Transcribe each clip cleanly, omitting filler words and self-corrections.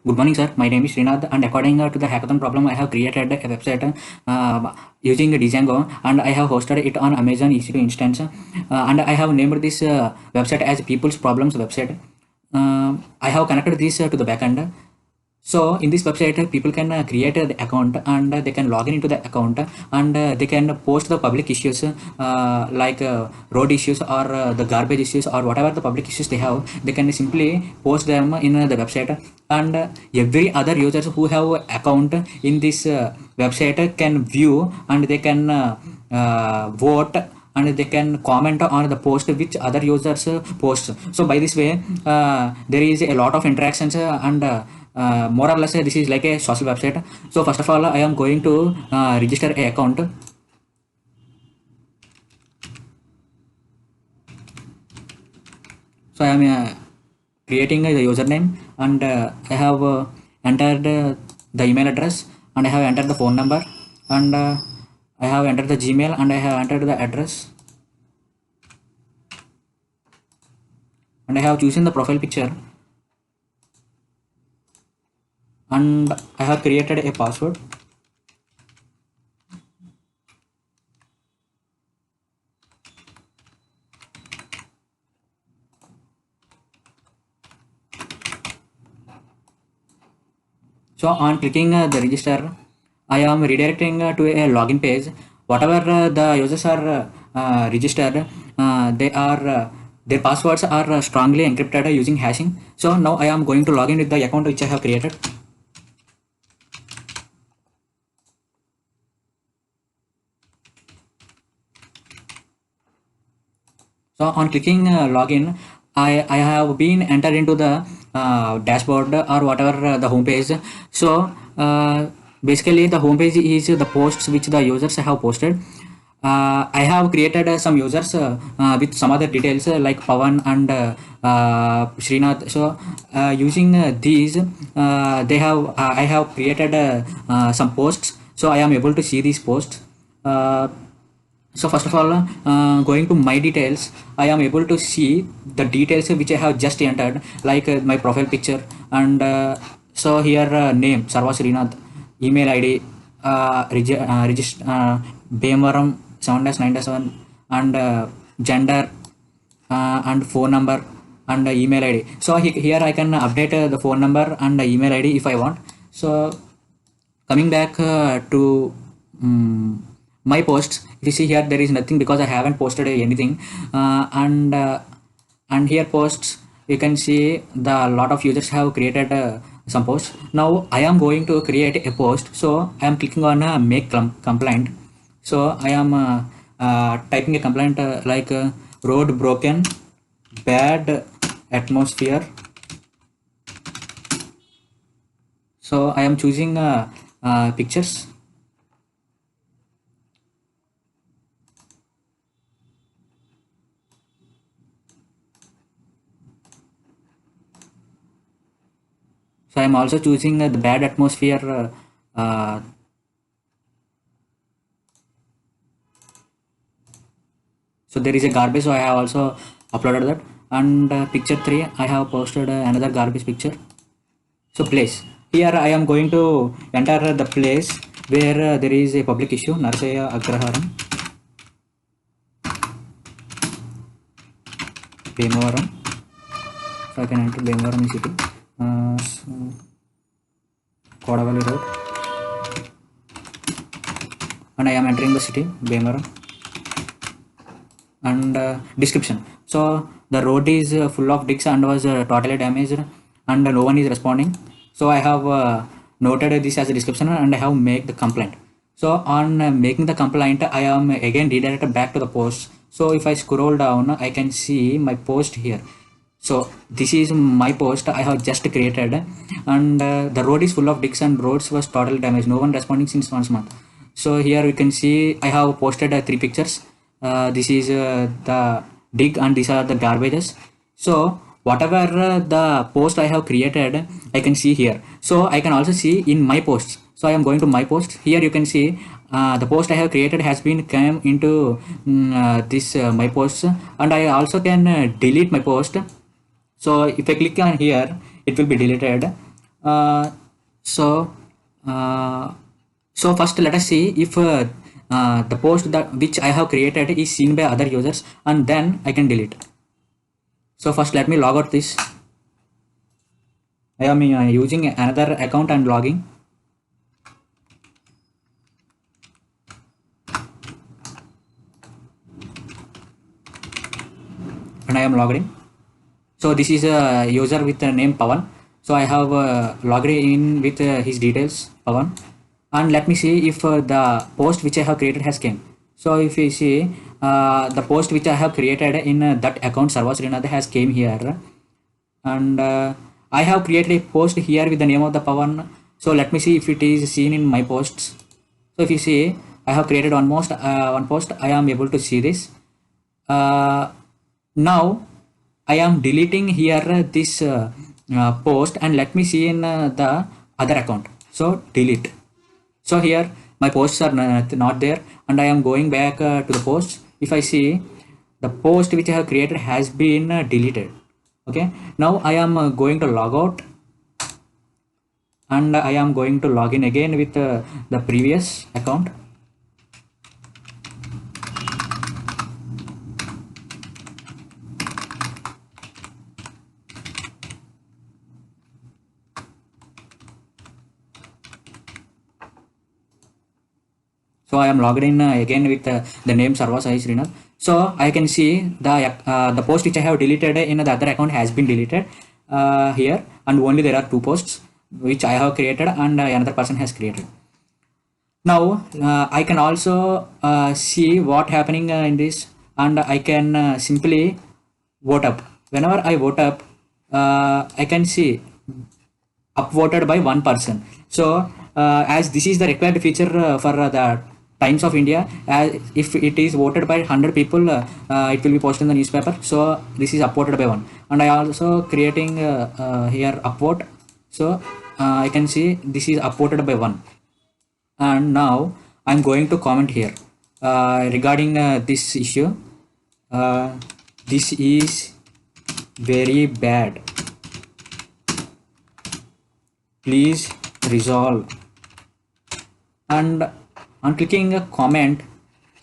Good morning, sir. My name is Srinath, and according to the hackathon problem, I have created a website using Django, and I have hosted it on Amazon EC2 instance, and I have named this website as People's Problems website. I have connected this to the backend. So in this website, people can create an account, and they can log in into the account, and they can post the public issues like road issues or the garbage issues or whatever the public issues they have. They can simply post them in the website, and every other users who have account in this website can view, and they can vote, and they can comment on the post which other users post. So by this way, there is a lot of interactions, and more or less this is like a social website. So first of all, I am going to register a account. So I am creating the username, and I have entered the email address, and I have entered the phone number, and I have entered the Gmail, and I have entered the address, and I have chosen the profile picture, and I have created a password. So on clicking the register, I am redirecting to a login page. Whatever the users are registered, they are their passwords are strongly encrypted using hashing. So now I am going to log in with the account which I have created. So on clicking login, I have been entered into the dashboard or whatever the home page. So basically the home page is the posts which the users have posted. I have created some users with some other details like Pawan and Srinath. So using these, I have created some posts. So I am able to see these posts. So first of all, going to my details, I am able to see the details which I have just entered, like my profile picture, and so here name Sarva Srinath, email ID register Bemaram 7-9-7, and gender and phone number and email ID. So here I can update the phone number and email ID if I want. So coming back to my posts, you see here there is nothing because I haven't posted anything, and here posts, you can see the lot of users have created some posts. Now I am going to create a post, so I am clicking on make complaint. So I am typing a complaint like road broken, bad atmosphere. So I am choosing pictures. So I am also choosing the bad atmosphere. So there is a garbage, so I have also uploaded that. And picture 3, I have posted another garbage picture. So place, here I am going to enter the place where there is a public issue, Narsaya Agraharam, Bhimavaram. So I can enter Bhimavaram city, so Kodavali road, and I am entering the city Bhimavaram. And description, so the road is full of dicks and was totally damaged, and no one is responding. So I have noted this as a description, and I have made the complaint. So on making the complaint, I am again redirected back to the post. So if I scroll down, I can see my post here. So this is my post I have just created, and the road is full of dicks and roads was totally damaged, no one responding since 1 month. So here you can see I have posted 3 pictures. This is the dig, and these are the garbages. So whatever the post I have created, I can see here. So I can also see in my posts. So I am going to my post. Here you can see the post I have created has been come into this my posts, and I also can delete my post. So if I click on here, it will be deleted. uh, so uh, so first let us see if the post that which I have created is seen by other users, and then I can delete. So first let me log out this. I am using another account and logging, and I am logged in. So this is a user with the name Pawan. So I have logged in with his details, Pawan, and let me see if the post which I have created has came. So if you see the post which I have created in that account Sarva Srinath has came here, and I have created a post here with the name of the Pawan. So let me see if it is seen in my posts. So if you see, I have created almost one post. I am able to see this. Uh, Now I am deleting here this post, and let me see in the other account. So delete. So here my posts are not there, and I am going back to the post. If I see, the post which I have created has been deleted. Okay, now I am going to log out, and I am going to log in again with the previous account. So I am logged in again with the name Sarva Sai Srinath. So I can see the post which I have deleted in the other account has been deleted here, and only there are two posts which I have created and another person has created. Now I can also see what happening in this, and I can simply vote up. Whenever I vote up, I can see upvoted by one person. So as this is the required feature for the Times of India, if it is voted by 100 people, it will be posted in the newspaper. So this is upvoted by one, and I also creating here upvote. So I can see this is upvoted by one, and now I'm going to comment here regarding this issue. This is very bad, please resolve. And on clicking a comment,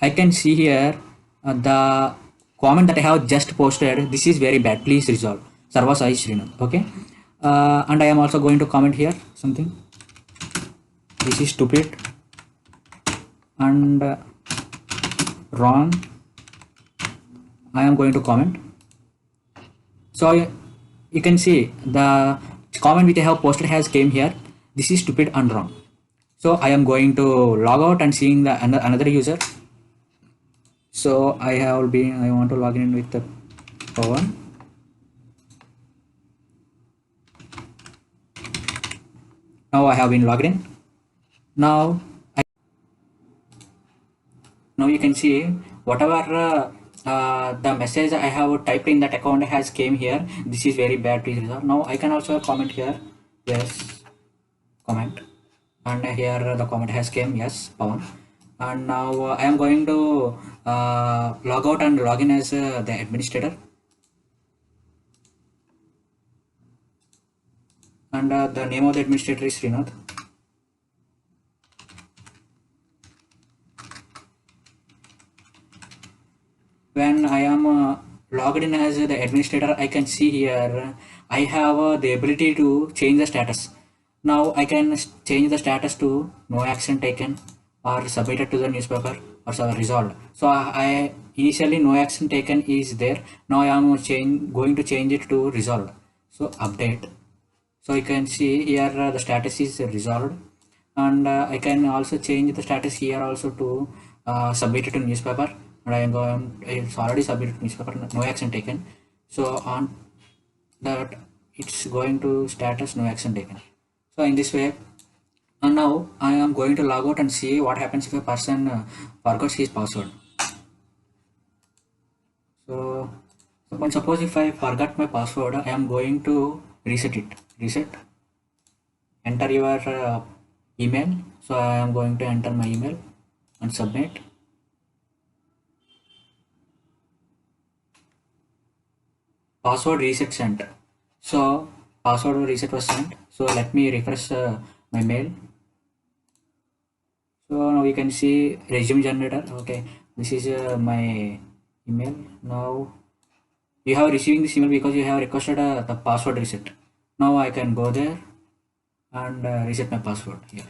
I can see here the comment that I have just posted. This is very bad, please resolve, Sarva Sai Srinath. Okay, and I am also going to comment here something. This is stupid and wrong. I am going to comment. So you can see the comment which I have posted has came here. This is stupid and wrong. So I am going to log out and seeing the another user. So I want to log in with the Pawan. Now I have been logged in. Now you can see whatever the message I have typed in that account has came here. This is very bad, please resolve. Now I can also comment here. Yes, comment, and here the comment has came. Yes, Pawan. And now I am going to log out and log in as the administrator, and the name of the administrator is Srinath. When I am logged in as the administrator, I can see here I have the ability to change the status. Now I can change the status to no action taken, or submitted to the newspaper, or resolved. So I initially no action taken is there. Now I am going to change it to resolved. So update. So you can see here the status is resolved, and I can also change the status here also to submit it to newspaper. And I am going, it's already submitted to newspaper, no action taken. So on that, it's going to status no action taken. So in this way, and now I am going to log out and see what happens if a person forgets his password. So suppose if I forgot my password, I am going to reset it. Reset. Enter your email. So I am going to enter my email and submit. Password reset sent. So password reset was sent. So let me refresh my mail. So now you can see resume generator. Okay, this is my email. Now you have receiving this email because you have requested the password reset. Now I can go there and reset my password here.